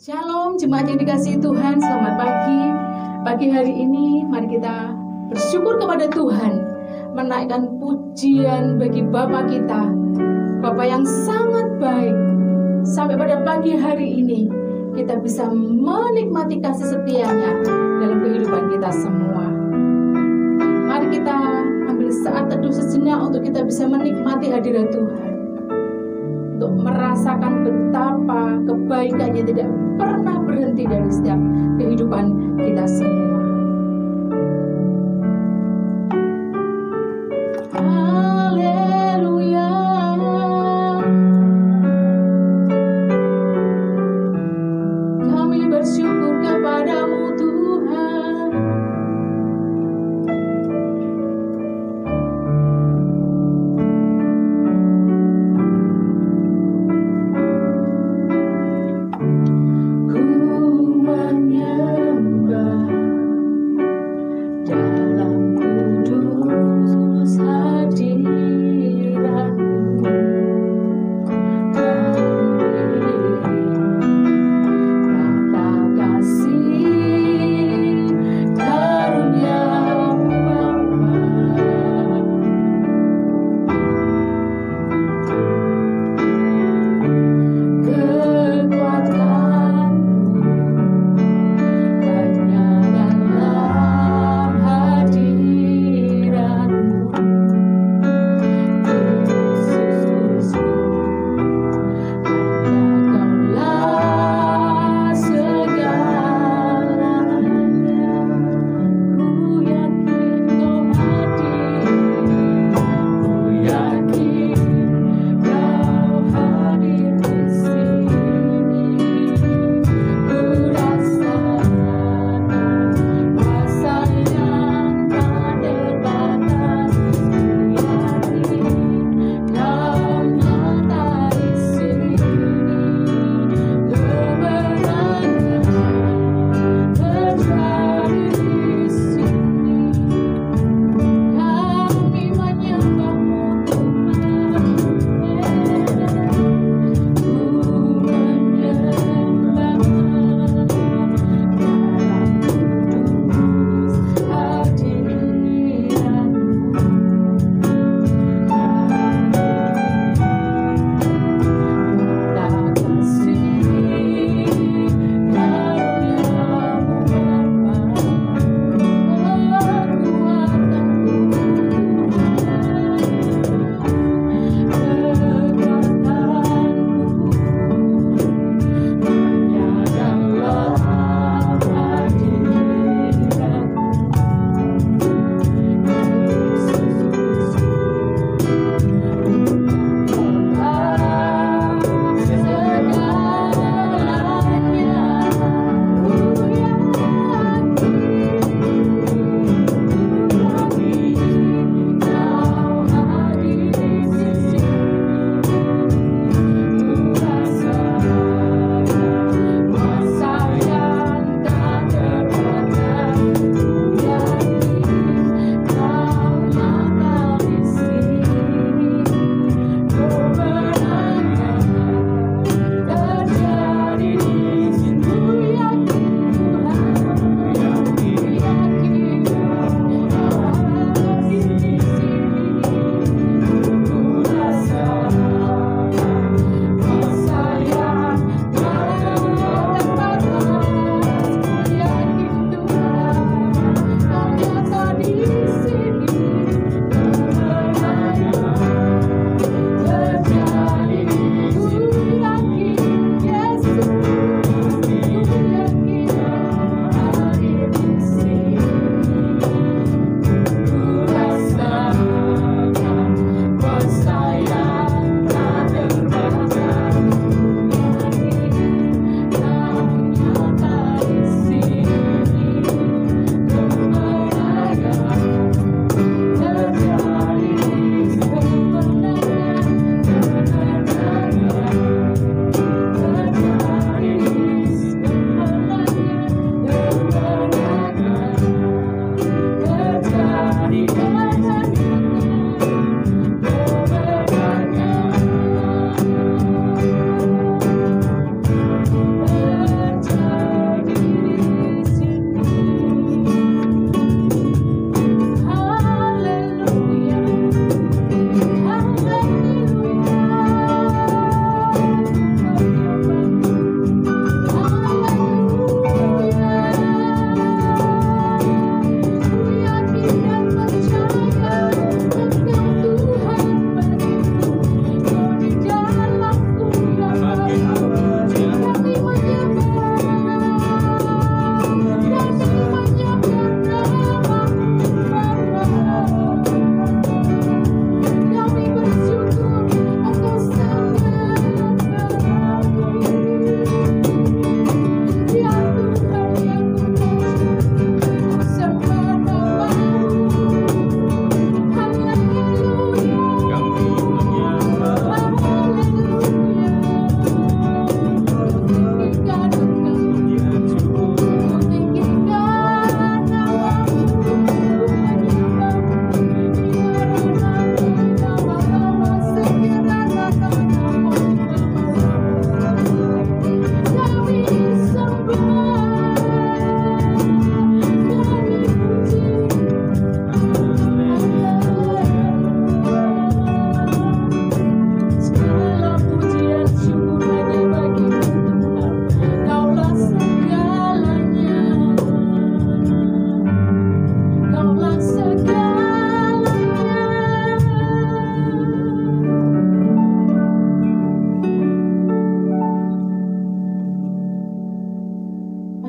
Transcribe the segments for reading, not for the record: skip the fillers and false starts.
Shalom, jemaat yang dikasihi Tuhan, selamat pagi. Pagi hari ini, mari kita bersyukur kepada Tuhan, menaikkan pujian bagi Bapa kita, Bapa yang sangat baik. Sampai pada pagi hari ini, kita bisa menikmati kasih setia-Nya dalam kehidupan kita semua. Mari kita ambil saat teduh sejenak untuk kita bisa menikmati hadirat Tuhan, untuk merasakan betapa kebaikannya tidak pernah berhenti dari setiap kehidupan kita semua. Haleluya. Kami bersyukur kepadamu Tuhan.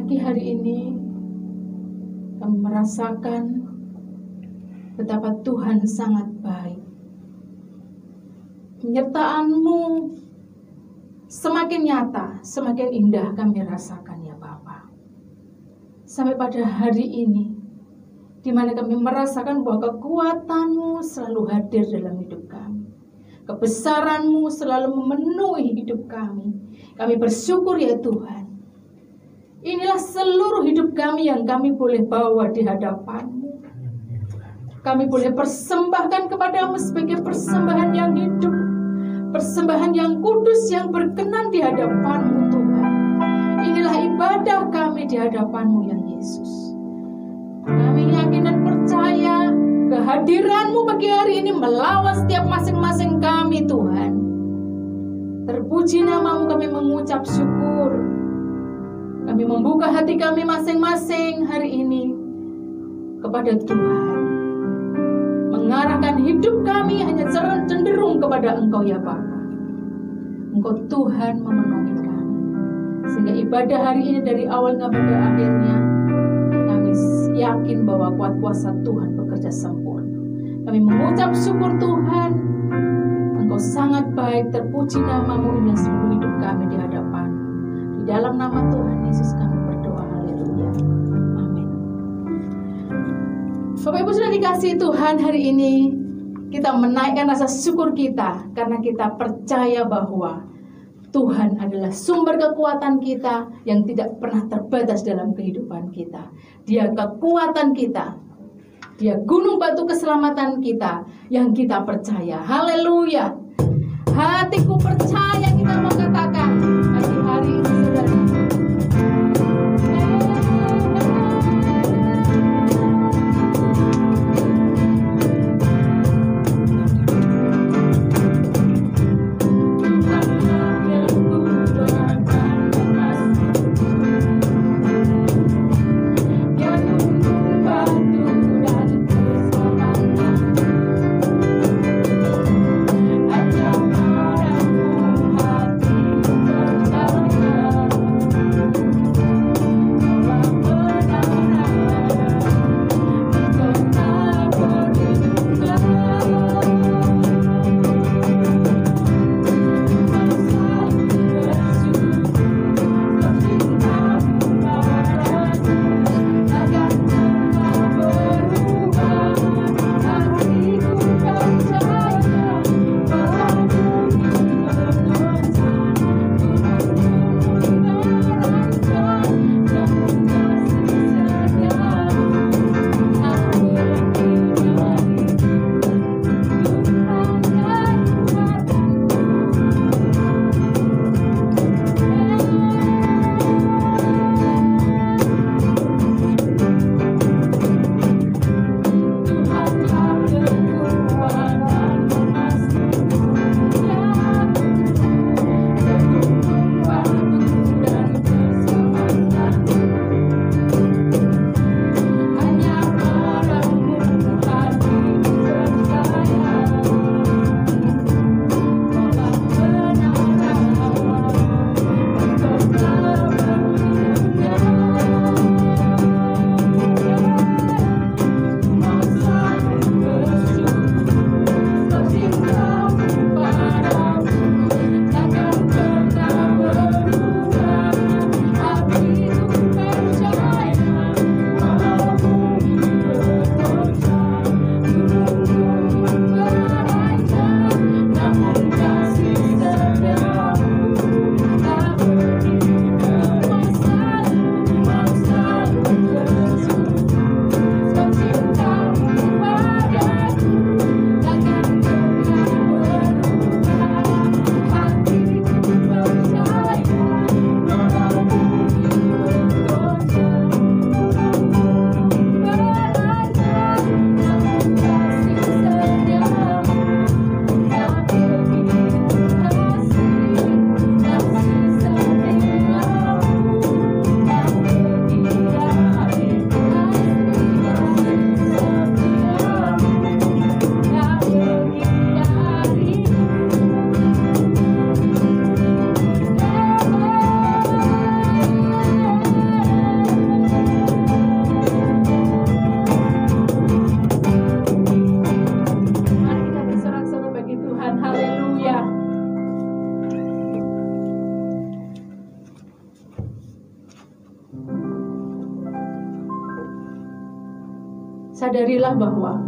Pagi hari ini kami merasakan betapa Tuhan sangat baik. Penyertaan-Mu semakin nyata, semakin indah kami rasakan ya Bapa. Sampai pada hari ini, di mana kami merasakan bahwa kekuatan-Mu selalu hadir dalam hidup kami. Kebesaran-Mu selalu memenuhi hidup kami. Kami bersyukur ya Tuhan. Inilah seluruh hidup kami yang kami boleh bawa di hadapan-Mu. Kami boleh persembahkan kepada-Mu sebagai persembahan yang hidup, persembahan yang kudus yang berkenan di hadapan-Mu Tuhan. Inilah ibadah kami di hadapan-Mu ya Yesus. Kami yakin dan percaya kehadiran-Mu pagi hari ini melawan setiap masing-masing kami Tuhan. Terpuji nama-Mu, kami mengucap syukur. Kami membuka hati kami masing-masing hari ini kepada Tuhan. Mengarahkan hidup kami hanya cenderung kepada Engkau ya Bapa. Engkau Tuhan memenuhi kami. Sehingga ibadah hari ini dari awal sampai akhirnya, kami yakin bahwa kuat kuasa Tuhan bekerja sempurna. Kami mengucap syukur Tuhan. Engkau sangat baik, terpuji nama-Mu indah seluruh hidup kami di hadapan. Di dalam nama Tuhan Yesus kami berdoa, haleluya, amin. Bapak Ibu sudah dikasihi Tuhan, hari ini kita menaikkan rasa syukur kita karena kita percaya bahwa Tuhan adalah sumber kekuatan kita yang tidak pernah terbatas dalam kehidupan kita. Dia kekuatan kita, Dia gunung batu keselamatan kita yang kita percaya. Haleluya. Hatiku percaya, kita mau katakan pagi hari ini saudara. Hati sadarilah bahwa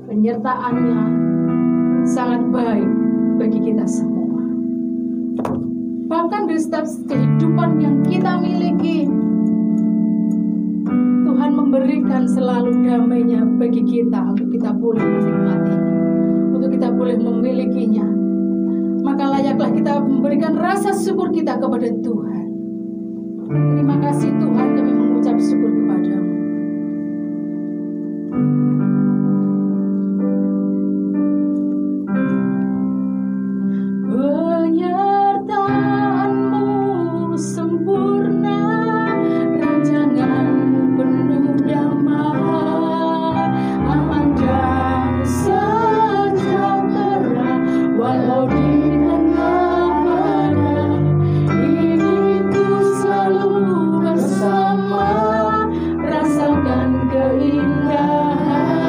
penyertaan-Nya sangat baik bagi kita semua. Bahkan di setiap kehidupan yang kita miliki, Tuhan memberikan selalu damai-Nya bagi kita untuk kita boleh menikmatinya, untuk kita boleh memilikinya. Maka layaklah kita memberikan rasa syukur kita kepada Tuhan. Terima kasih Tuhan, kami mengucap syukur kepada-Mu. Penyertaan-Mu sempurna, rancangan-Mu penuh damai, aman dan sejahtera, walau di tengah badai, ini ku selalu bersama, rasakan keindahan.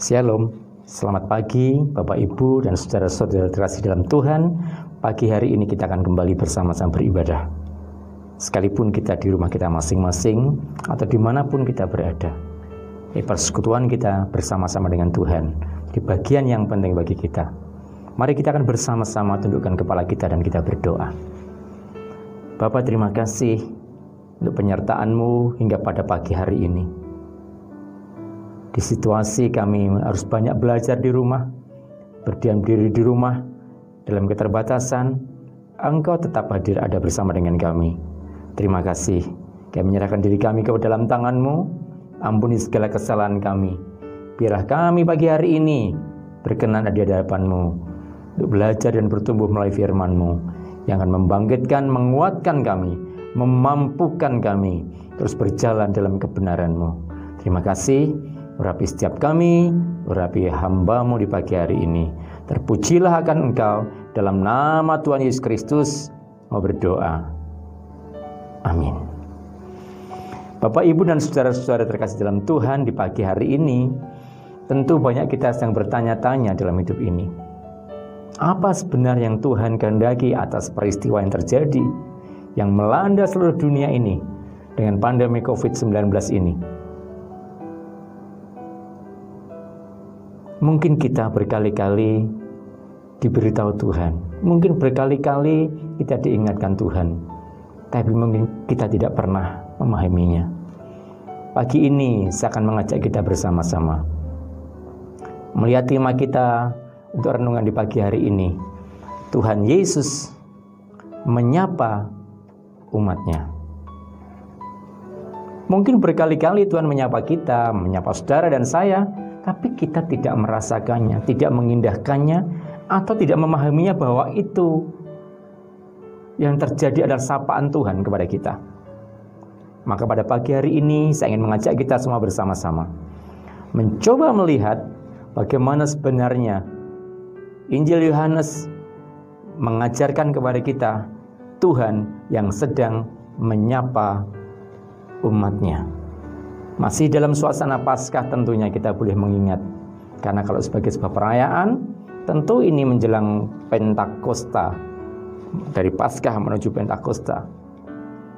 Shalom, selamat pagi Bapak Ibu dan saudara-saudara terkasih dalam Tuhan. Pagi hari ini kita akan kembali bersama-sama beribadah. Sekalipun kita di rumah kita masing-masing atau dimanapun kita berada, persekutuan kita bersama-sama dengan Tuhan di bagian yang penting bagi kita. Mari kita akan bersama-sama tundukkan kepala kita dan kita berdoa. Bapa, terima kasih untuk penyertaan-Mu hingga pada pagi hari ini. Di situasi kami harus banyak belajar di rumah, berdiam diri di rumah, dalam keterbatasan, Engkau tetap hadir ada bersama dengan kami. Terima kasih, kami menyerahkan diri kami ke dalam tangan-Mu, ampuni segala kesalahan kami. Biarlah kami pagi hari ini berkenan di hadapan-Mu, untuk belajar dan bertumbuh melalui firman-Mu, yang akan membangkitkan, menguatkan kami, memampukan kami, terus berjalan dalam kebenaran-Mu. Terima kasih. Urapi setiap kami, urapi hamba-Mu di pagi hari ini. Terpujilah akan Engkau, dalam nama Tuhan Yesus Kristus mau berdoa. Amin. Bapak, Ibu, dan saudara-saudara terkasih dalam Tuhan, di pagi hari ini, tentu banyak kita yang bertanya-tanya dalam hidup ini. Apa sebenarnya yang Tuhan kehendaki atas peristiwa yang terjadi, yang melanda seluruh dunia ini, dengan pandemi COVID-19 ini? Mungkin kita berkali-kali diberitahu Tuhan, mungkin berkali-kali kita diingatkan Tuhan, tapi mungkin kita tidak pernah memahaminya. Pagi ini saya akan mengajak kita bersama-sama melihat tema kita untuk renungan di pagi hari ini. Tuhan Yesus menyapa umat-Nya. Mungkin berkali-kali Tuhan menyapa kita, menyapa saudara dan saya, tapi kita tidak merasakannya, tidak mengindahkannya, atau tidak memahaminya bahwa itu yang terjadi adalah sapaan Tuhan kepada kita. Maka pada pagi hari ini saya ingin mengajak kita semua bersama-sama mencoba melihat bagaimana sebenarnya Injil Yohanes mengajarkan kepada kita Tuhan yang sedang menyapa umat-Nya. Masih dalam suasana Paskah tentunya kita boleh mengingat, karena kalau sebagai sebuah perayaan, tentu ini menjelang Pentakosta, dari Paskah menuju Pentakosta.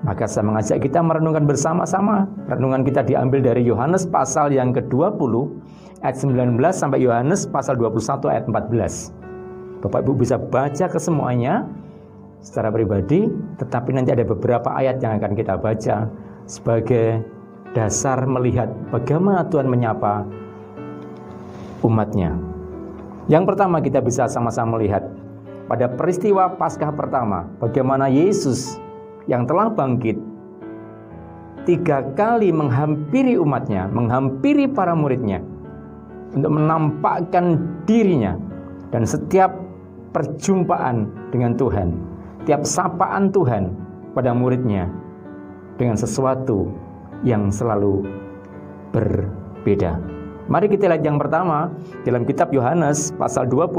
Maka saya mengajak kita merenungkan bersama-sama. Renungan kita diambil dari Yohanes pasal yang ke-20 ayat 19 sampai Yohanes pasal 21 ayat 14. Bapak Ibu bisa baca kesemuanya secara pribadi, tetapi nanti ada beberapa ayat yang akan kita baca sebagai dasar melihat bagaimana Tuhan menyapa umat-Nya. Yang pertama kita bisa sama-sama melihat pada peristiwa Paskah pertama, bagaimana Yesus yang telah bangkit 3 kali menghampiri umat-Nya, menghampiri para murid-Nya untuk menampakkan dirinya. Dan setiap perjumpaan dengan Tuhan, tiap sapaan Tuhan pada murid-Nya dengan sesuatu yang selalu berbeda. Mari kita lihat yang pertama dalam kitab Yohanes pasal 20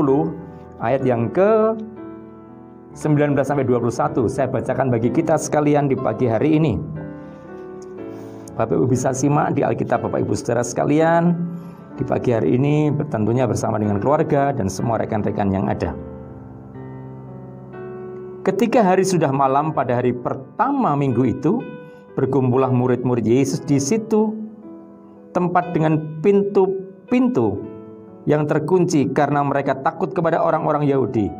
ayat yang ke-19 sampai 21. Saya bacakan bagi kita sekalian di pagi hari ini. Bapak Ibu bisa simak di Alkitab Bapak Ibu saudara sekalian di pagi hari ini, tentunya bersama dengan keluarga dan semua rekan-rekan yang ada. Ketika hari sudah malam pada hari pertama minggu itu, berkumpullah murid-murid Yesus di situ, tempat dengan pintu-pintu yang terkunci karena mereka takut kepada orang-orang Yahudi.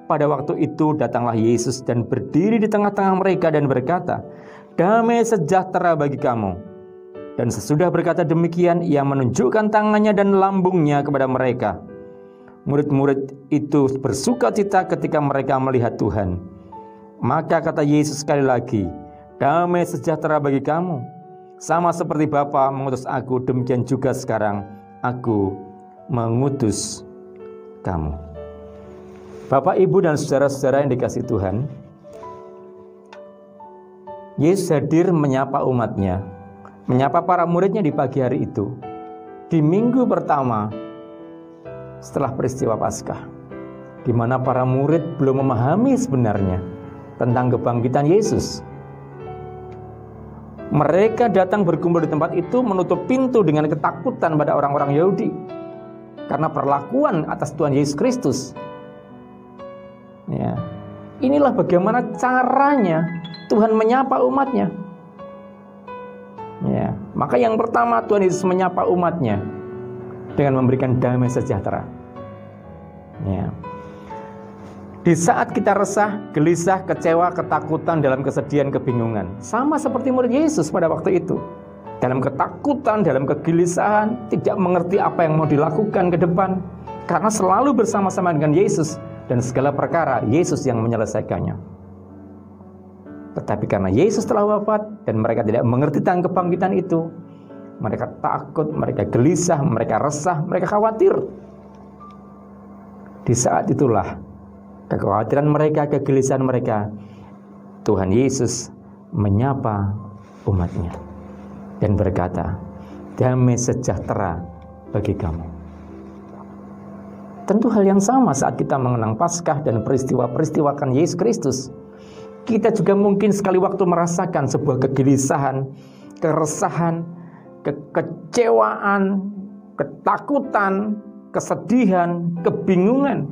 Pada waktu itu datanglah Yesus dan berdiri di tengah-tengah mereka dan berkata, "Damai sejahtera bagi kamu." Dan sesudah berkata demikian, ia menunjukkan tangannya dan lambungnya kepada mereka. Murid-murid itu bersuka cita ketika mereka melihat Tuhan. Maka kata Yesus sekali lagi, "Damai sejahtera bagi kamu. Sama seperti Bapa mengutus aku, demikian juga sekarang aku mengutus kamu." Bapak, Ibu, dan saudara-saudara yang dikasihi Tuhan, Yesus hadir menyapa umat-Nya, menyapa para murid-Nya di pagi hari itu, di minggu pertama setelah peristiwa Paskah, di mana para murid belum memahami sebenarnya tentang kebangkitan Yesus. Mereka datang berkumpul di tempat itu, menutup pintu dengan ketakutan pada orang-orang Yahudi. karena perlakuan atas Tuhan Yesus Kristus. Ya. Inilah bagaimana caranya Tuhan menyapa umatnya. Ya. Maka yang pertama Tuhan Yesus menyapa umatnya dengan memberikan damai sejahtera. Ya. Di saat kita resah, gelisah, kecewa, ketakutan, dalam kesedihan, kebingungan, sama seperti murid Yesus pada waktu itu. Dalam ketakutan, dalam kegelisahan, tidak mengerti apa yang mau dilakukan ke depan, karena selalu bersama-sama dengan Yesus, dan segala perkara Yesus yang menyelesaikannya. Tetapi karena Yesus telah wafat dan mereka tidak mengerti tentang kebangkitan itu, mereka takut, mereka gelisah, mereka resah, mereka khawatir. Di saat itulah kekhawatiran mereka, kegelisahan mereka, Tuhan Yesus menyapa umatnya dan berkata, damai sejahtera bagi kamu. Tentu hal yang sama saat kita mengenang Paskah dan peristiwa-peristiwakan Yesus Kristus. Kita juga mungkin sekali waktu merasakan sebuah kegelisahan, keresahan, kekecewaan, ketakutan, kesedihan, kebingungan.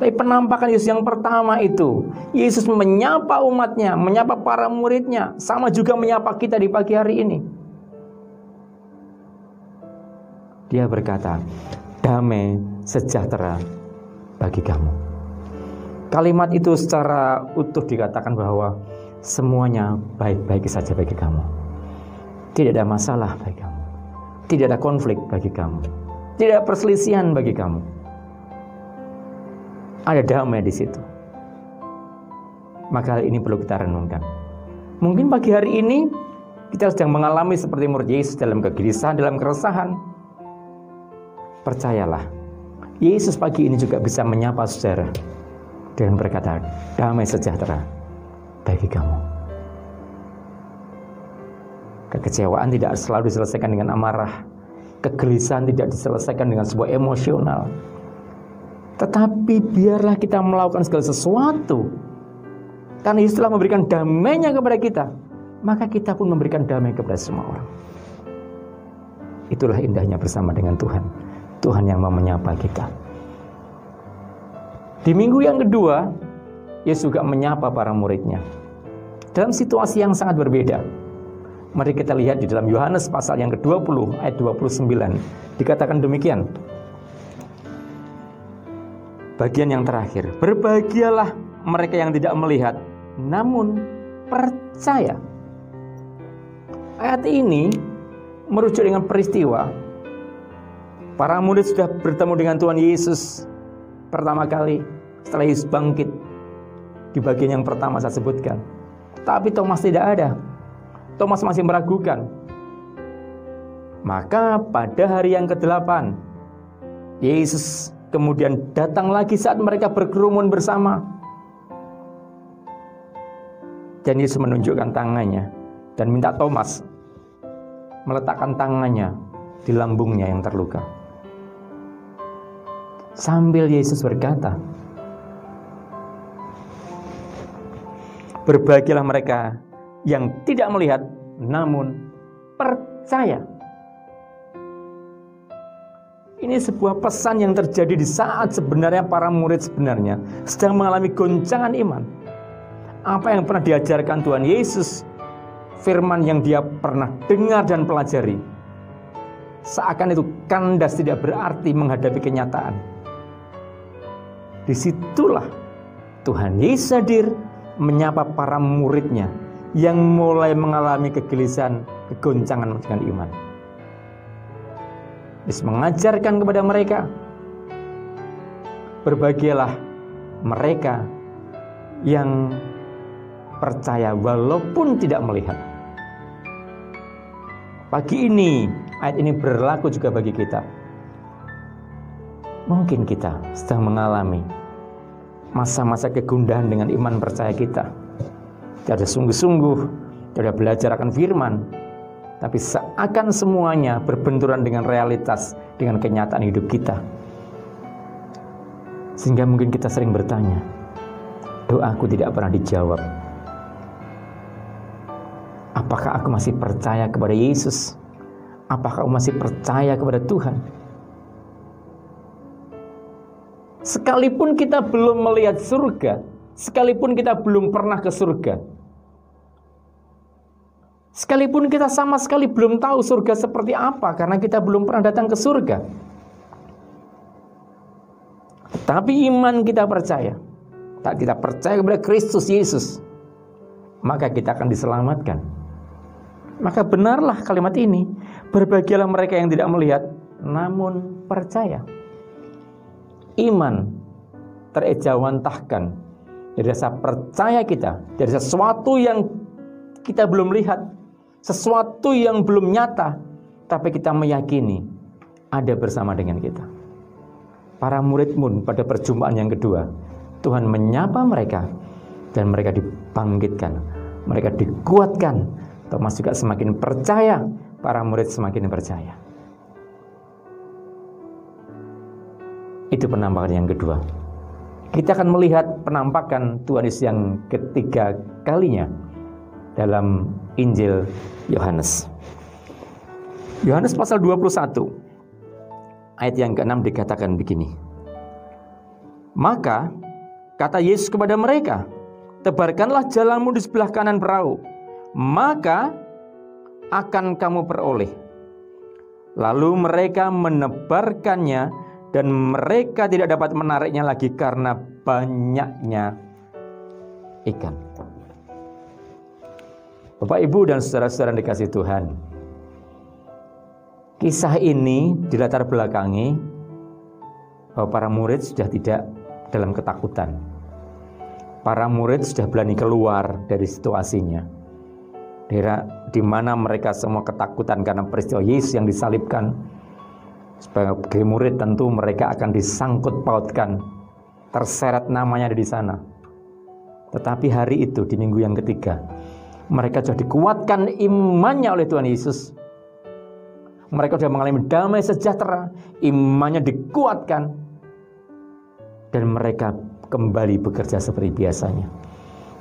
Tapi penampakan Yesus yang pertama itu, Yesus menyapa umatnya, menyapa para muridnya, sama juga menyapa kita di pagi hari ini. Dia berkata, damai sejahtera bagi kamu. Kalimat itu secara utuh dikatakan bahwa semuanya baik-baik saja bagi kamu. Tidak ada masalah bagi kamu. Tidak ada konflik bagi kamu. Tidak ada perselisihan bagi kamu. Ada damai di situ. Maka hal ini perlu kita renungkan. Mungkin pagi hari ini kita sedang mengalami seperti murid Yesus dalam kegelisahan, dalam keresahan. Percayalah, Yesus pagi ini juga bisa menyapa saudara dengan berkata, damai sejahtera bagi kamu. Kekecewaan tidak selalu diselesaikan dengan amarah. Kegelisahan tidak diselesaikan dengan sebuah emosional. Tetapi biarlah kita melakukan segala sesuatu, karena Yesus telah memberikan damai-Nya kepada kita, maka kita pun memberikan damai kepada semua orang. Itulah indahnya bersama dengan Tuhan. Tuhan yang mau menyapa kita. Di minggu yang kedua, Yesus juga menyapa para muridnya dalam situasi yang sangat berbeda. Mari kita lihat di dalam Yohanes pasal yang ke-20 ayat 29. Dikatakan demikian. Bagian yang terakhir, berbahagialah mereka yang tidak melihat namun percaya. Ayat ini merujuk dengan peristiwa para murid sudah bertemu dengan Tuhan Yesus pertama kali setelah Yesus bangkit. Di bagian yang pertama saya sebutkan. Tapi Thomas tidak ada. Thomas masih meragukan. Maka pada hari yang ke-8 Yesus kemudian datang lagi saat mereka berkerumun bersama. Dan Yesus menunjukkan tangannya dan minta Thomas meletakkan tangannya di lambungnya yang terluka. Sambil Yesus berkata, berbahagialah mereka yang tidak melihat namun percaya. Ini sebuah pesan yang terjadi di saat sebenarnya para murid sebenarnya sedang mengalami goncangan iman. Apa yang pernah diajarkan Tuhan Yesus, firman yang dia pernah dengar dan pelajari, seakan itu kandas, tidak berarti menghadapi kenyataan. Disitulah Tuhan Yesus hadir menyapa para muridnya yang mulai mengalami kegelisahan, kegoncangan dengan iman. Yesus mengajarkan kepada mereka, berbahagialah mereka yang percaya walaupun tidak melihat. Pagi ini, ayat ini berlaku juga bagi kita. Mungkin kita sedang mengalami masa-masa kegundahan dengan iman percaya kita. Tidak ada sungguh-sungguh, tidak ada belajar akan firman, tapi seakan semuanya berbenturan dengan realitas, dengan kenyataan hidup kita. Sehingga mungkin kita sering bertanya, doaku tidak pernah dijawab. Apakah aku masih percaya kepada Yesus? Apakah kamu masih percaya kepada Tuhan? Sekalipun kita belum melihat surga, sekalipun kita belum pernah ke surga, sekalipun kita sama sekali belum tahu surga seperti apa karena kita belum pernah datang ke surga, tapi iman kita percaya, tak kita percaya kepada Kristus Yesus, maka kita akan diselamatkan. Maka benarlah kalimat ini, berbahagialah mereka yang tidak melihat namun percaya. Iman terejawantahkan dari rasa percaya kita, dari sesuatu yang kita belum lihat, sesuatu yang belum nyata, tapi kita meyakini ada bersama dengan kita. Para murid pun pada perjumpaan yang kedua, Tuhan menyapa mereka dan mereka dibangkitkan, mereka dikuatkan. Thomas juga semakin percaya, para murid semakin percaya. Itu penampakan yang kedua. Kita akan melihat penampakan Tuhan Yesus yang ketiga kalinya dalam Injil Yohanes. Yohanes pasal 21 ayat yang ke-6 dikatakan begini. Maka kata Yesus kepada mereka, tebarkanlah jalanmu di sebelah kanan perahu, maka akan kamu peroleh. Lalu mereka menebarkannya dan mereka tidak dapat menariknya lagi karena banyaknya ikan. Bapak, Ibu, dan saudara-saudara yang dikasihi Tuhan, kisah ini dilatar belakangi bahwa para murid sudah tidak dalam ketakutan. Para murid sudah berani keluar dari situasinya, di mana mereka semua ketakutan karena peristiwa Yesus yang disalibkan. Sebagai murid tentu mereka akan disangkut pautkan, terseret namanya di sana. Tetapi hari itu di minggu yang ketiga, mereka sudah dikuatkan imannya oleh Tuhan Yesus. Mereka sudah mengalami damai sejahtera, imannya dikuatkan, dan mereka kembali bekerja seperti biasanya.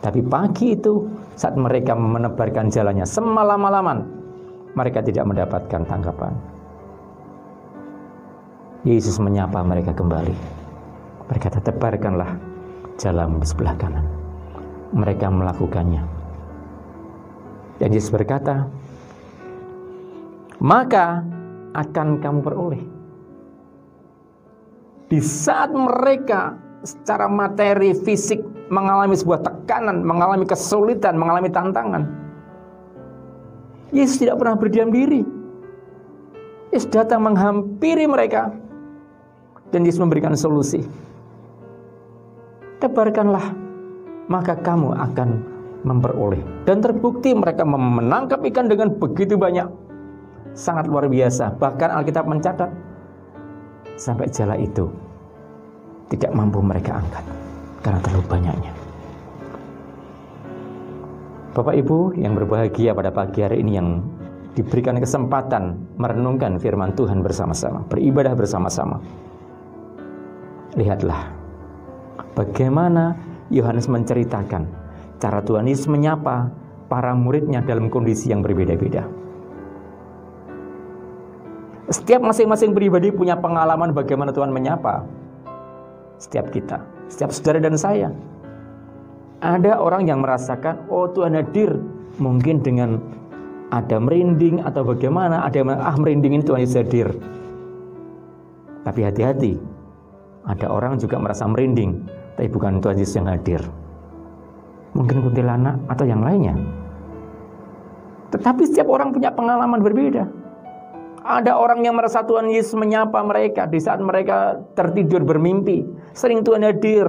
Tapi pagi itu saat mereka menebarkan jalannya semalam-malaman, mereka tidak mendapatkan tanggapan. Yesus menyapa mereka kembali. Berkata, tebarkanlah jalanmu di sebelah kanan. Mereka melakukannya. Dan Yesus berkata, maka akan kamu peroleh. Di saat mereka secara materi, fisik mengalami sebuah tekanan, mengalami kesulitan, mengalami tantangan, Yesus tidak pernah berdiam diri. Yesus datang menghampiri mereka. Dan Yesus memberikan solusi. Tebarkanlah, maka kamu akan memperoleh. Dan terbukti mereka menangkap ikan dengan begitu banyak. Sangat luar biasa. Bahkan Alkitab mencatat, sampai jala itu tidak mampu mereka angkat karena terlalu banyaknya. Bapak Ibu yang berbahagia pada pagi hari ini yang diberikan kesempatan merenungkan firman Tuhan bersama-sama, beribadah bersama-sama. Lihatlah bagaimana Yohanes menceritakan cara Tuhan Yesus menyapa para muridnya dalam kondisi yang berbeda-beda. Setiap masing-masing pribadi punya pengalaman bagaimana Tuhan menyapa. Setiap kita, setiap saudara dan saya. Ada orang yang merasakan, oh Tuhan hadir, mungkin dengan ada merinding atau bagaimana, ada yang merinding ini Tuhan Yesus hadir. Tapi hati-hati. Ada orang juga merasa merinding, tapi bukan Tuhan Yesus yang hadir. Mungkin kuntilanak atau yang lainnya. Tetapi setiap orang punya pengalaman berbeda. Ada orang yang merasa Tuhan Yesus menyapa mereka di saat mereka tertidur bermimpi. Sering Tuhan hadir.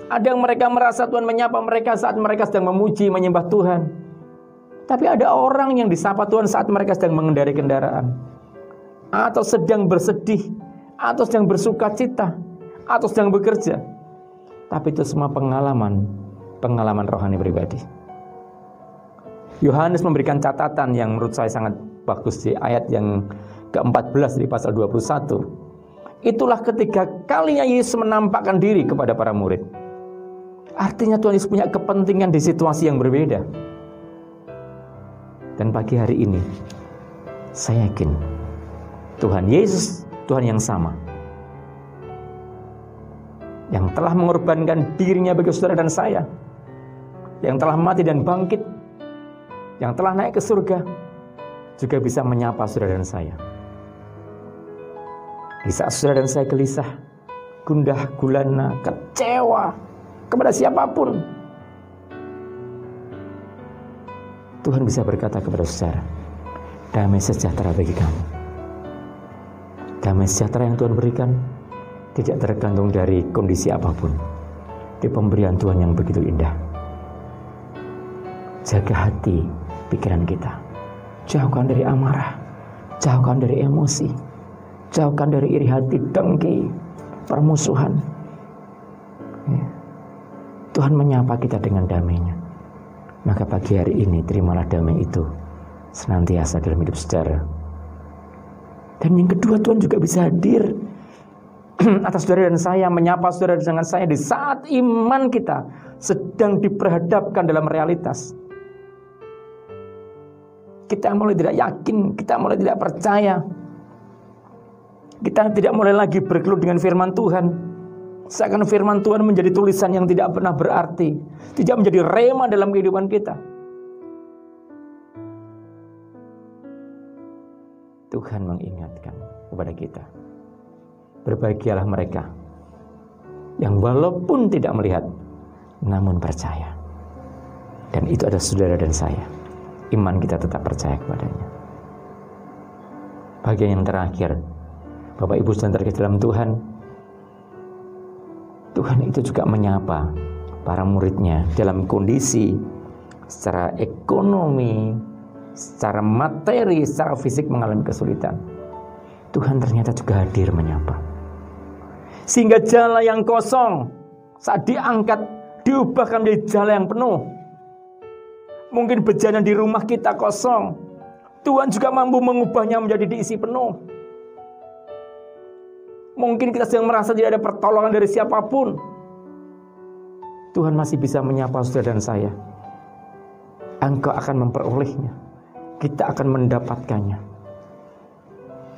Ada yang mereka merasa Tuhan menyapa mereka saat mereka sedang memuji, menyembah Tuhan. Tapi ada orang yang disapa Tuhan saat mereka sedang mengendarai kendaraan, atau sedang bersedih, atau sedang bersuka cita, atau sedang bekerja. Tapi itu semua pengalaman rohani pribadi. Yohanes memberikan catatan yang menurut saya sangat bagus di ayat yang ke-14 di pasal 21. Itulah ketiga kalinya Yesus menampakkan diri kepada para murid. Artinya Tuhan Yesus punya kepentingan di situasi yang berbeda. Dan pagi hari ini Saya yakin Tuhan Yesus, Tuhan yang sama, yang telah mengorbankan dirinya bagi saudara dan saya, yang telah mati dan bangkit, yang telah naik ke surga, juga bisa menyapa saudara dan saya. Di saat saudara dan saya gelisah, gundah gulana, kecewa kepada siapapun, Tuhan bisa berkata kepada saudara, damai sejahtera bagi kamu. Damai sejahtera yang Tuhan berikan tidak tergantung dari kondisi apapun. Di pemberian Tuhan yang begitu indah. Jaga hati, pikiran kita. Jauhkan dari amarah, jauhkan dari emosi, jauhkan dari iri hati, dengki, permusuhan. Ya. Tuhan menyapa kita dengan damai-Nya. Maka pagi hari ini terimalah damai itu senantiasa dalam hidup saudara. Dan yang kedua, Tuhan juga bisa hadir atas saudara dan saya, menyapa saudara dengan saya di saat iman kita sedang diperhadapkan dalam realitas. Kita mulai tidak yakin, kita mulai tidak percaya, kita tidak mulai lagi bergelut dengan firman Tuhan. Seakan firman Tuhan menjadi tulisan yang tidak pernah berarti, tidak menjadi rema dalam kehidupan kita. Tuhan mengingatkan kepada kita, berbahagialah mereka yang walaupun tidak melihat, namun percaya. Dan itu adalah saudara dan saya. Iman kita tetap percaya kepadanya. Bagian yang terakhir, Bapak Ibu saudara terkasih dalam Tuhan, Tuhan itu juga menyapa para muridnya dalam kondisi secara ekonomi, secara materi, secara fisik mengalami kesulitan. Tuhan ternyata juga hadir menyapa. Sehingga jala yang kosong saat diangkat diubahkan menjadi jala yang penuh. Mungkin bejana di rumah kita kosong, Tuhan juga mampu mengubahnya menjadi diisi penuh. Mungkin kita sedang merasa tidak ada pertolongan dari siapapun, Tuhan masih bisa menyapa saudara dan saya. Engkau akan memperolehnya, kita akan mendapatkannya.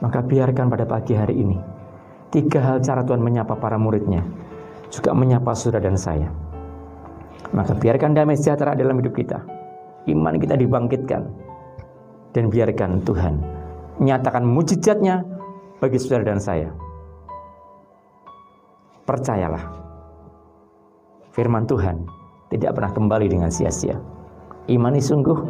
Maka biarkan pada pagi hari ini 3 hal cara Tuhan menyapa para muridnya, juga menyapa saudara dan saya. Maka biarkan damai sejahtera dalam hidup kita, iman kita dibangkitkan, dan biarkan Tuhan menyatakan mujizatnya bagi saudara dan saya. Percayalah, firman Tuhan tidak pernah kembali dengan sia-sia. Imani sungguh,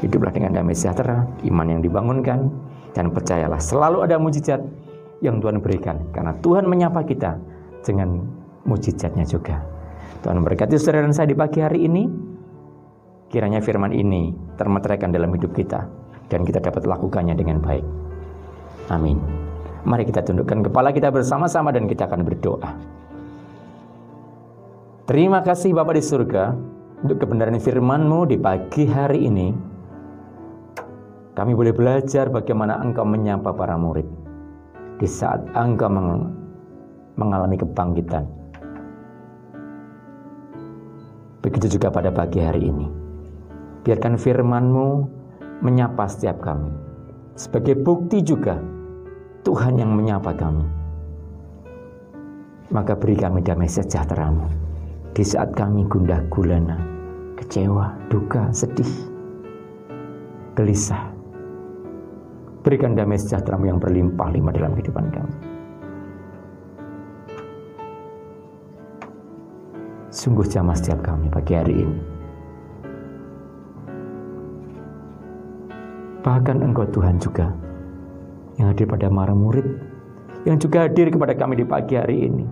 hiduplah dengan damai sejahtera, iman yang dibangunkan, dan percayalah selalu ada mujizat yang Tuhan berikan, karena Tuhan menyapa kita dengan mujizatnya juga. Tuhan memberkati saudara dan saya di pagi hari ini. Kiranya firman ini termeteraikan dalam hidup kita, dan kita dapat lakukannya dengan baik. Amin. Mari kita tundukkan kepala kita bersama-sama dan kita akan berdoa. Terima kasih Bapa di surga untuk kebenaran firman-Mu di pagi hari ini. Kami boleh belajar bagaimana Engkau menyapa para murid di saat Engkau mengalami kebangkitan. Begitu juga pada pagi hari ini. Biarkan firman-Mu menyapa setiap kami. Sebagai bukti juga Tuhan yang menyapa kami. Maka beri kami damai sejahtera-Mu di saat kami gundah gulana, kecewa, duka, sedih, gelisah. Berikan damai sejahtera-Mu yang berlimpah-limpah dalam kehidupan kami. Sungguh jamah setiap kami pagi hari ini. Bahkan Engkau Tuhan juga yang hadir pada para murid, yang juga hadir kepada kami di pagi hari ini.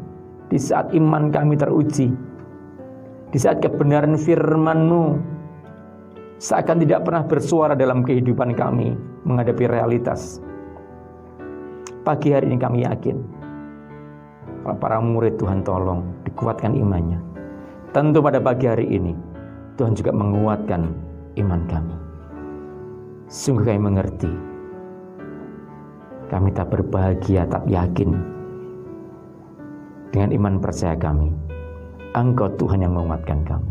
Di saat iman kami teruji, di saat kebenaran firman-Mu seakan tidak pernah bersuara dalam kehidupan kami menghadapi realitas. Pagi hari ini kami yakin, kalau para murid Tuhan tolong, dikuatkan imannya. Tentu pada pagi hari ini Tuhan juga menguatkan iman kami. Sungguh kami mengerti, kami tak berbahagia, tak yakin. Dengan iman percaya kami, Engkau Tuhan yang menguatkan kami.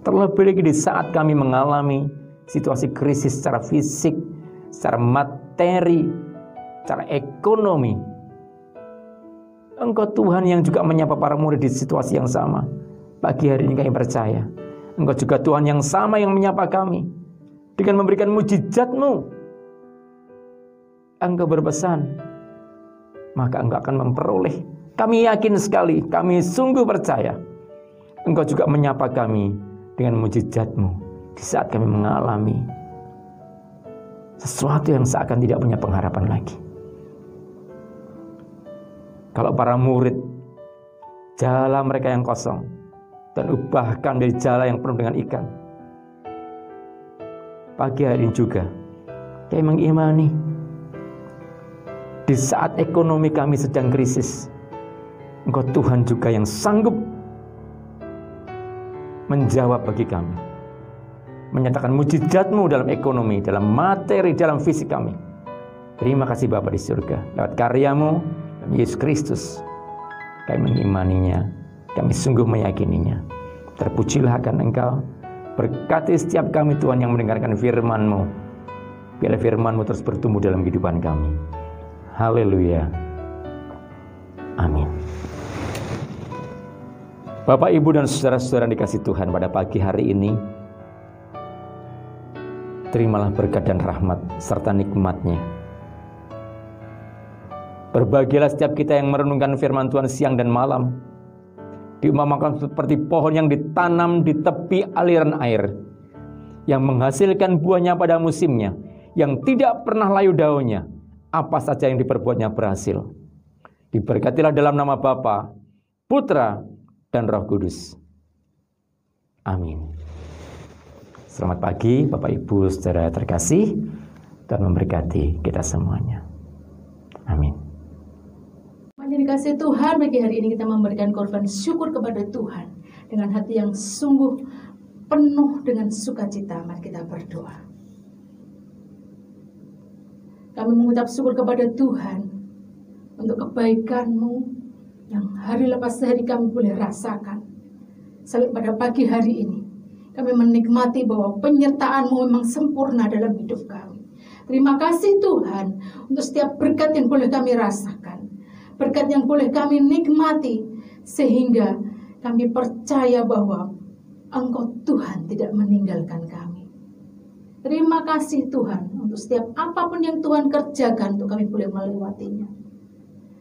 Terlebih lagi di saat kami mengalami situasi krisis secara fisik, secara materi, secara ekonomi. Engkau Tuhan yang juga menyapa para murid di situasi yang sama. Pagi hari ini kami percaya Engkau juga Tuhan yang sama yang menyapa kami dengan memberikan mujizat-Mu. Engkau berpesan, maka Engkau akan memperoleh. Kami yakin sekali, kami sungguh percaya Engkau juga menyapa kami dengan mujizat-Mu di saat kami mengalami sesuatu yang seakan tidak punya pengharapan lagi. Kalau para murid, jala mereka yang kosong dan ubahkan dari jala yang penuh dengan ikan. Pagi hari ini juga kami mengimani di saat ekonomi kami sedang krisis, Engkau Tuhan juga yang sanggup menjawab bagi kami, menyatakan mujizat-Mu dalam ekonomi, dalam materi, dalam fisik kami. Terima kasih Bapa di surga, lewat karya-Mu Yesus Kristus kami mengimaninya, kami sungguh meyakininya. Terpujilah akan Engkau, berkati setiap kami Tuhan yang mendengarkan firman-Mu. Biarlah firman-Mu terus bertumbuh dalam kehidupan kami. Haleluya. Amin. Bapak, Ibu, dan saudara-saudara dikasih Tuhan, pada pagi hari ini terimalah berkat dan rahmat serta nikmat-Nya. Berbahagialah setiap kita yang merenungkan firman Tuhan siang dan malam. Diumpamakan seperti pohon yang ditanam di tepi aliran air, yang menghasilkan buahnya pada musimnya, yang tidak pernah layu daunnya. Apa saja yang diperbuatnya berhasil. Diberkatilah dalam nama Bapa, Putra, dan Roh Kudus. Amin. Selamat pagi Bapak Ibu saudara terkasih, dan memberkati kita semuanya. Amin. Dikasih Tuhan, bagi hari ini kita memberikan korban syukur kepada Tuhan dengan hati yang sungguh penuh dengan sukacita. Mari kita berdoa. Kami mengucap syukur kepada Tuhan untuk kebaikan-Mu yang hari lepas hari kami boleh rasakan. Sampai pada pagi hari ini kami menikmati bahwa penyertaan-Mu memang sempurna dalam hidup kami. Terima kasih Tuhan untuk setiap berkat yang boleh kami rasakan, berkat yang boleh kami nikmati, sehingga kami percaya bahwa Engkau Tuhan tidak meninggalkan kami. Terima kasih Tuhan untuk setiap apapun yang Tuhan kerjakan untuk kami boleh melewatinya.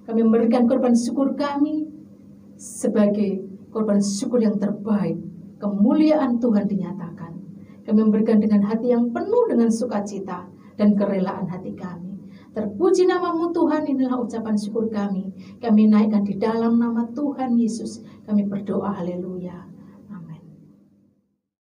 Kami memberikan korban syukur kami sebagai korban syukur yang terbaik. Kemuliaan Tuhan dinyatakan. Kami memberikan dengan hati yang penuh dengan sukacita dan kerelaan hati kami. Terpuji nama-Mu Tuhan, inilah ucapan syukur kami. Kami naikkan di dalam nama Tuhan Yesus. Kami berdoa, haleluya.